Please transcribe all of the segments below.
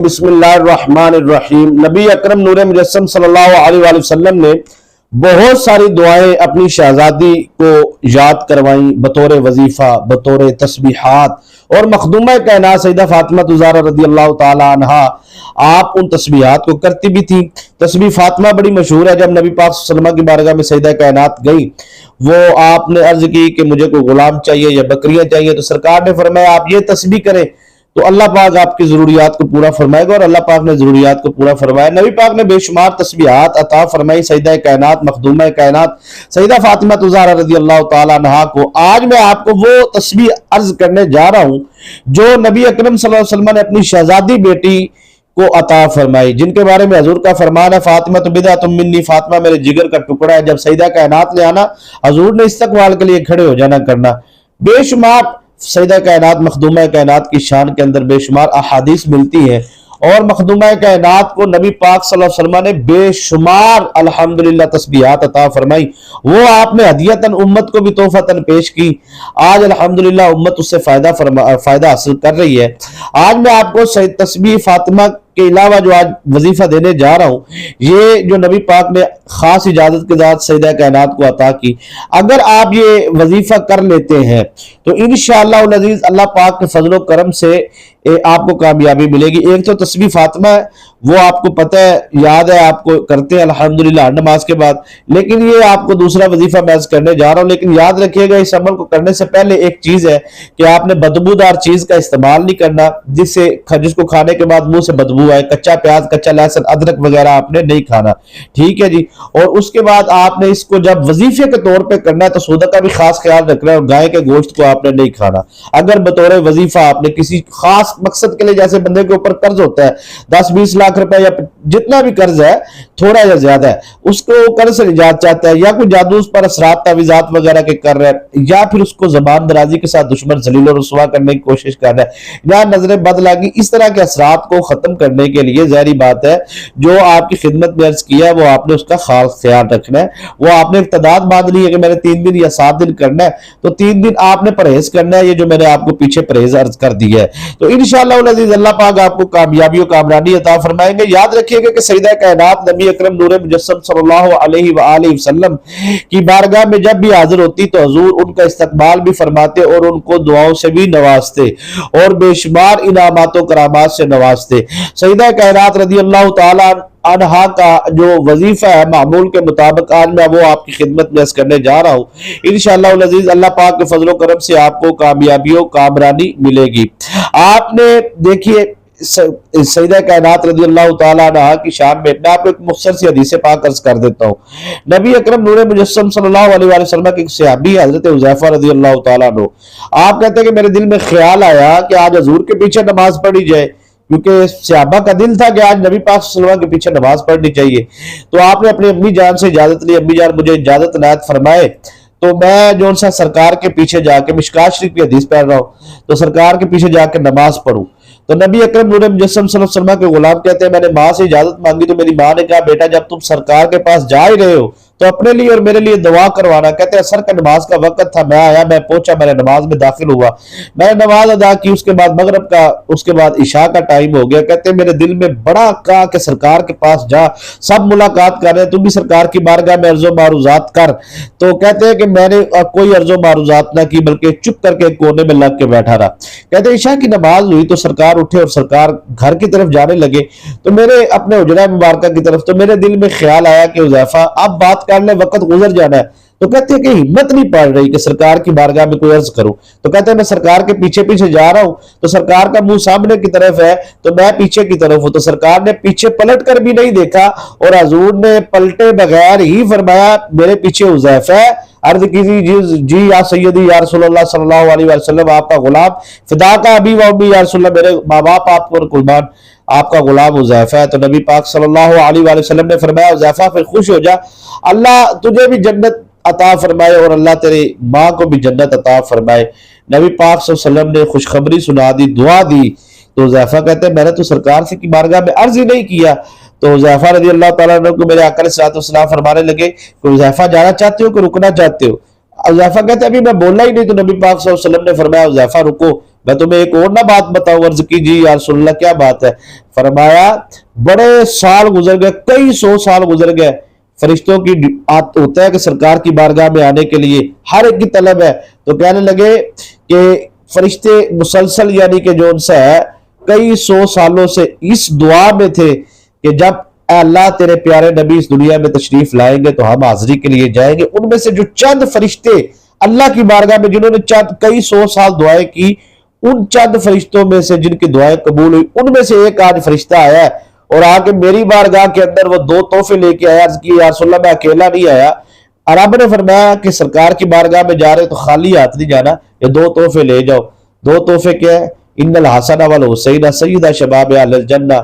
بسم اللہ الرحمن الرحیم۔ نبی اکرم نور مجسم صلی اللہ علیہ وآلہ وسلم نے بہت ساری دعائیں اپنی شہزادی کو یاد کروائیں بطور وظیفہ، بطور تسبیحات، اور مخدومہ کائنات سیدہ فاطمہ الزہرا رضی اللہ تعالی عنہا آپ ان تسبیحات کو کرتی بھی تھی۔ تسبیح فاطمہ بڑی مشہور ہے۔ جب نبی پاک صلی اللہ علیہ وسلم کی بارگاہ میں سیدہ کائنات گئی، وہ آپ نے عرض کی کہ مجھے کوئی غلام چاہیے یا بکریاں چاہیے، تو سرکار نے فرمایا آپ یہ تسبیح کریں تو اللہ پاک آپ کی ضروریات کو پورا فرمائے گا، اور اللہ پاک نے ضروریات کو پورا فرمایا۔ نبی پاک نے بے شمار تسبیحات عطا فرمائی سیدہ کائنات، مخدومہ کائنات سیدہ فاطمہ الزہرا رضی اللہ تعالی عنہا کو۔ آج میں آپ کو وہ تسبیح عرض کرنے جا رہا ہوں جو نبی اکرم صلی اللہ علیہ وسلم نے اپنی شہزادی بیٹی کو عطا فرمائی، جن کے بارے میں حضور کا فرمان ہے فاطمہ بضعۃ منی، فاطمہ میرے جگر کا ٹکڑا ہے۔ جب سیدہ کائنات لے آنا، حضور نے استقبال کے لیے کھڑے ہو جانا کرنا۔ بے شمار سیدہ کائنات مخدومہ کائنات کی شان کے اندر بے شمار احادیث ملتی ہیں، اور مخدومہ کائنات کو نبی پاک صلی اللہ علیہ وسلم نے بے شمار الحمدللہ تسبیحات عطا فرمائی۔ وہ آپ نے ہدیتاً امت کو بھی تحفتاً پیش کی۔ آج الحمدللہ امت اس سے فائدہ حاصل کر رہی ہے۔ آج میں آپ کو تسبیح فاطمہ کے علاوہ جو آج وظیفہ دینے جا رہا ہوں، یہ جو نبی پاک نے خاص اجازت کے ساتھ سیدہ کائنات کو عطا کی، اگر آپ یہ وظیفہ کر لیتے ہیں تو انشاءاللہ العزیز اللہ پاک کے فضل و کرم سے آپ کو کامیابی ملے گی۔ ایک تو تسبیح فاطمہ ہے، وہ آپ کو پتہ ہے، یاد ہے، آپ کو کرتے ہیں الحمدللہ ہر نماز کے بعد، لیکن یہ آپ کو دوسرا وظیفہ میں کرنے جا رہا ہوں۔ لیکن یاد رکھیے گا اس عمل کو کرنے سے پہلے ایک چیز ہے کہ آپ نے بدبودار چیز کا استعمال نہیں کرنا، جس کو کھانے کے بعد منہ سے بدبو آئے۔ کچا پیاز، کچا لہسن، ادرک وغیرہ آپ نے نہیں کھانا، ٹھیک ہے جی۔ اور اس کے بعد آپ نے اس کو جب وظیفے کے طور پہ کرنا ہے تو سودا کا بھی خاص خیال رکھنا ہے، اور گائے کے گوشت کو آپ نے نہیں کھانا۔ اگر بطور وظیفہ آپ نے کسی خاص مقصد کے لیے، جیسے بندے کے اوپر قرض ہوتا ہے 10-20 لاکھ روپے یا جتنا بھی قرض ہے، تھوڑا یا زیادہ ہے، اس کو قرض سے نجات چاہتا ہے، یا کوئی جادو اس پر اثرات تعویذات وغیرہ کے کر رہا ہے، یا پھر اس کو زبان درازی کے ساتھ دشمن ذلیل و رسوا کرنے کی کوشش کر رہا ہے، یا نظر بد لگی، اس طرح کے اثرات کو ختم کرنے کے لیے ظاہری بات ہے جو آپ کی خدمت میں عرض کیا ہے وہ آپ نے اس کا خاص خیال رکھنا ہے۔ وہ آپ نے اقتداد باندھ لی ہے کہ میں نے 3 دن یا 7 دن کرنا ہے، تو 3 دن آپ نے پرہیز کرنا ہے، یہ جو میں نے آپ کو پیچھے پرہیز عرض کر دی ہے۔ تو انشاءاللہ العزیز اللہ پاک آپ کو کامیابی و کامرانی عطا فرمائیں گے۔ یاد رکھیے گا کہ سیدہ کائنات نبی اکرم نور مجسم صلی اللہ علیہ وآلہ وسلم کی بارگاہ میں جب بھی حاضر ہوتی تو حضور ان کا استقبال بھی فرماتے اور ان کو دعاؤں سے بھی نوازتے اور بے شمار انعامات و کرامات سے نوازتے۔ سیدہ کائنات رضی اللہ تعالی عنہا کا جو وظیفہ ہے معمول کے مطابق آج میں وہ آپ کی خدمت میں کرنے جا رہا ہوں۔ انشاءاللہ العزیز اللہ پاک کے فضل و کرم سے آپ کو کامیابی و کامرانی ملے گی۔ آپ نے دیکھیے سیدہ کائنات رضی اللہ تعالیٰ عنہ کی شان میں آپ کو ایک مختصر سی حدیث پاک عرض کر دیتا ہوں۔ نبی اکرم نور مجسم صلی اللہ علیہ وآلہ وسلم کے ایک صحابی حضرت حذیفہ رضی اللہ تعالیٰ عنہ، آپ کہتے ہیں کہ میرے دل میں خیال آیا کہ آج حضور کے پیچھے نماز پڑھی جائے، کیونکہ صحابہ کا دل تھا کہ آج نبی پاک صلی اللہ علیہ وسلم کے پیچھے نماز پڑھنی چاہیے۔ تو آپ نے اپنی امی جان سے اجازت لی، امی جان مجھے اجازت عنایت فرمائے تو میں جو سا سرکار کے پیچھے جا کے مشکات شریف کی حدیث پڑھ رہا ہوں تو سرکار کے پیچھے جا کے نماز پڑھوں۔ تو نبی اکرم نور مجسم صلی اللہ علیہ وسلم کے غلام کہتے ہیں میں نے ماں سے اجازت مانگی تو میری ماں نے کہا بیٹا جب تم سرکار کے پاس جا ہی رہے ہو تو اپنے لیے اور میرے لیے دعا کروانا۔ کہتے ہیں عصر کا نماز کا وقت تھا، میں آیا، میں پہنچا، میں نے نماز میں داخل ہوا، میں نے نماز ادا کی، اس کے بعد مغرب کا، اس کے بعد عشاء کا ٹائم ہو گیا۔ کہتے ہیں میرے دل میں بڑا کہا کہ سرکار کے پاس جا، سب ملاقات کر رہے ہیں، تم بھی سرکار کی بارگاہ میں عرض و معروضات کر۔ تو کہتے ہیں کہ میں نے کوئی عرض و معروضات نہ کی بلکہ چپ کر کے کونے میں لگ کے بیٹھا رہا۔ کہتے ہیں عشاء کی نماز ہوئی تو سرکار اٹھے اور سرکار گھر کی طرف جانے لگے تو میرے اپنے حجرہ مبارکہ کی طرف، تو میرے دل میں خیال آیا کہ حذیفہ اب بات کر لے، وقت گزر جانا ہے۔ تو کہتے ہیں کہ ہمت نہیں پڑ رہی کہ سرکار کی بارگاہ میں کوئی عرض کروں۔ تو کہتے ہیں میں سرکار کے پیچھے پیچھے جا رہا ہوں تو سرکار کا منہ سامنے کی طرف ہے تو میں پیچھے کی طرف ہوں، تو سرکار نے پیچھے پلٹ کر بھی نہیں دیکھا اور حضور نے پلٹے بغیر ہی فرمایا میرے پیچھے حذیفہ ہے۔ عرض کی جی یا سیدی یا رسول اللہ صلی اللہ علیہ وسلم آپ کا غلام، فدا کا ابی و امی یا رسول اللہ، میرے ماں باپ آپ پر قربان، آپ کا غلام حذیفہ ہے۔ تو نبی پاک صلی اللہ علیہ وسلم نے فرمایا حذیفہ پھر خوش ہو جا، اللہ تجھے بھی جنت عطا فرمائے اور اللہ تیری ماں کو بھی جنت عطا فرمائے۔ نبی پاک صلی اللہ علیہ وسلم نے خوشخبری سنا دی، دعا دی۔ تو حذیفہ کہتے ہیں میں نے تو سرکار سے کی بارگاہ میں عرض ہی نہیں کیا۔ تو حذیفہ رضی اللہ تعالیٰ عنہ کو میرے آقا علیہ السلام فرمانے لگے کہ حذیفہ جانا چاہتے ہو کہ رکنا چاہتے ہو؟ حذیفہ کہتے ہیں ابھی میں بولا ہی نہیں تو نبی پاک صلی اللہ علیہ وسلم نے فرمایا حذیفہ رکو، میں تمہیں ایک اور نہ بات بتاؤں؟ عرض کی جی یا رسول اللہ کیا بات ہے؟ فرمایا بڑے سال گزر گئے، کئی سو سال گزر گئے، فرشتوں کی ہوتا ہے کہ سرکار کی بارگاہ میں آنے کے لیے ہر ایک کی طلب ہے، تو کہنے لگے کہ فرشتے مسلسل یعنی کہ جو ان سے ہے کئی سو سالوں سے اس دعا میں تھے کہ جب اے اللہ تیرے پیارے نبی اس دنیا میں تشریف لائیں گے تو ہم حاضری کے لیے جائیں گے۔ ان میں سے جو چند فرشتے اللہ کی بارگاہ میں جنہوں نے چند کئی سو سال دعائیں کی، ان چند فرشتوں میں سے جن کی دعائیں قبول ہوئی، ان میں سے ایک آج فرشتہ آیا ہے اور آ کے میری بارگاہ کے اندر وہ 2 تحفے لے کے آیا۔ عرض کی یا رسول اللہ میں اکیلا نہیں آیا، رب نے فرمایا کہ سرکار کی بارگاہ میں جا رہے تو خالی ہاتھ نہیں جانا، یہ 2 تحفے لے جاؤ۔ 2 تحفے کیا ہے؟ ان الحسن والحسین سیدہ شباب اہل الجنہ،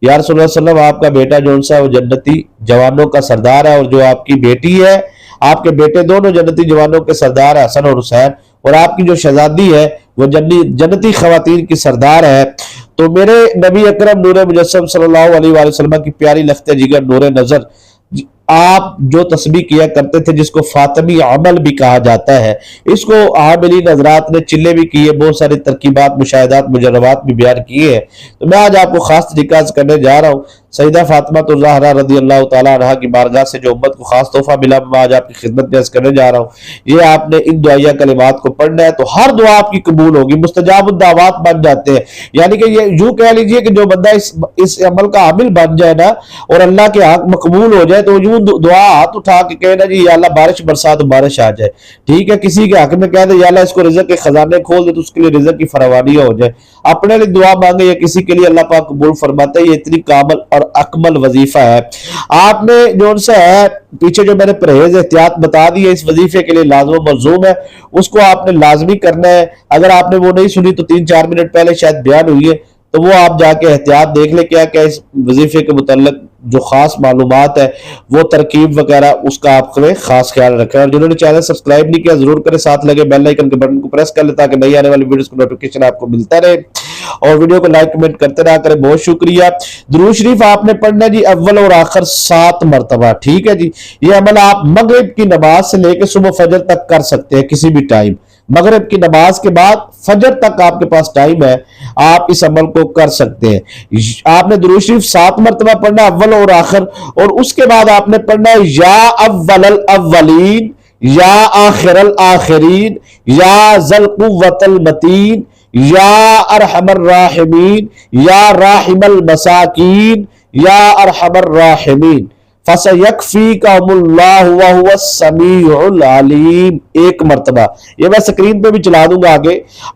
یا رسول اللہ صلی اللہ علیہ وسلم آپ کا بیٹا جو سا وہ جنتی جوانوں کا سردار ہے، اور جو آپ کی بیٹی ہے، آپ کے بیٹے دونوں جنتی جوانوں کے سردار ہیں، حسن اور حسین، اور آپ کی جو شہزادی ہے وہ جنتی خواتین کی سردار ہے۔ تو میرے نبی اکرم نور مجسم صلی اللہ علیہ وآلہ وسلم کی پیاری لخت جگر نور نظر، آپ جو تسبیح کیا کرتے تھے جس کو فاطمی عمل بھی کہا جاتا ہے، اس کو عاملین حضرات نے چلے بھی کیے، بہت ساری ترکیبات مشاہدات مجربات بھی بیان کیے ہیں۔ تو میں آج آپ کو خاص طریقہ سے کرنے جا رہا ہوں سیدہ فاطمہ الزہرا رضی اللہ تعالیٰ عنہا کی بارگاہ سے جو امت کو خاص تحفہ ملا، میں آج آپ کی خدمت پیش کرنے جا رہا ہوں۔ یہ آپ نے ان دعائیہ کلمات کو پڑھنا ہے تو ہر دعا آپ کی قبول ہوگی، مستجاب الدعوات بن جاتے ہیں۔ یعنی کہ یہ یوں کہہ لیجئے کہ جو بندہ اس عمل کا عامل بن جائے نا اور اللہ کے حق مقبول ہو جائے تو یوں دعا ہاتھ اٹھا کے کہے نا جی یا اللہ بارش برسا تو بارش آ جائے، ٹھیک ہے؟ کسی کے حق میں کہہ دے یا اللہ اس کو رزق کے خزانے کھول دے تو اس کے لیے رزق کی فراوانی ہو جائے، اپنے لیے دعا مانگے یا کسی کے لیے اللہ پاک قبول فرماتا ہے۔ یہ اتنی کامل اور اکمل وظیفہ ہے۔ آپ نے جو ان سے ہے پیچھے جو میں نے پرہیز احتیاط بتا دی ہے اس وظیفے کے لیے لازم و ملزوم ہے، اس کو آپ نے لازمی کرنا ہے۔ اگر آپ نے وہ نہیں سنی تو 3-4 منٹ پہلے شاید بیان ہوئی ہے، تو وہ آپ جا کے احتیاط دیکھ لیں کیا کیا اس وظیفے کے متعلق جو خاص معلومات ہے وہ ترکیب وغیرہ اس کا آپ کو خاص خیال رکھیں۔ اور جنہوں نے چینل سبسکرائب نہیں کیا ضرور کریں، ساتھ لگے بیل آئیکن کے بٹن کو پریس کر لیں تاکہ نئی آنے والی ویڈیوز کو نوٹیفیکیشن آپ کو ملتا رہے، اور ویڈیو کو لائک کمنٹ کرتے رہا کریں۔ بہت شکریہ۔ درود شریف آپ نے پڑھنا جی اول اور آخر 7 مرتبہ، ٹھیک ہے جی؟ یہ عمل آپ مغرب کی نماز سے لے کے صبح فجر تک کر سکتے ہیں، کسی بھی ٹائم۔ مغرب کی نماز کے بعد فجر تک آپ کے پاس ٹائم ہے، آپ اس عمل کو کر سکتے ہیں۔ آپ نے درود شریف 7 مرتبہ پڑھنا اول اور آخر، اور اس کے بعد آپ نے پڑھنا ہے یا اول الاولین یا آخر الاخرین یا ذی القوۃ المتین یا ارحم الراحمین یا راحم المساکین یا ارحم الراحمین فَسَيَكْفِيكَهُمُ اللَّهُ وَهُوَ السَّمِيعُ الْعَلِيمُ 1 مرتبہ۔ یہ میں سکرین پہ بھی چلا دوں گا، آگے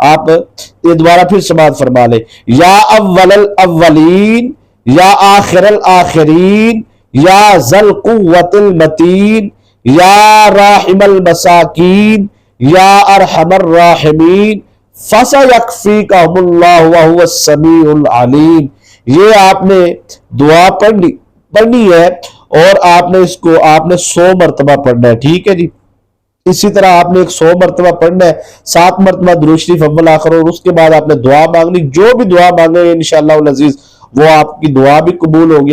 آپ یہ دوبارہ پھر سماعت فرما لیں۔ یا اول الاولین یا آخر الاخرین یا ذی القوۃ المتین یا راحم المساکین یا ارحم الراحمین فَسَيَكْفِيكَهُمُ اللَّهُ وَهُوَ السَّمِيعُ الْعَلِيمُ۔ یہ آپ نے دعا پڑھنی ہے اور آپ نے اس کو 100 مرتبہ پڑھنا ہے، ٹھیک ہے جی؟ اسی طرح آپ نے 100 مرتبہ پڑھنا ہے، 7 مرتبہ درود شریف اول آخر، اور اس کے بعد آپ نے دعا مانگنی، جو بھی دعا مانگے انشاءاللہ العزیز وہ آپ کی دعا بھی قبول ہوگی۔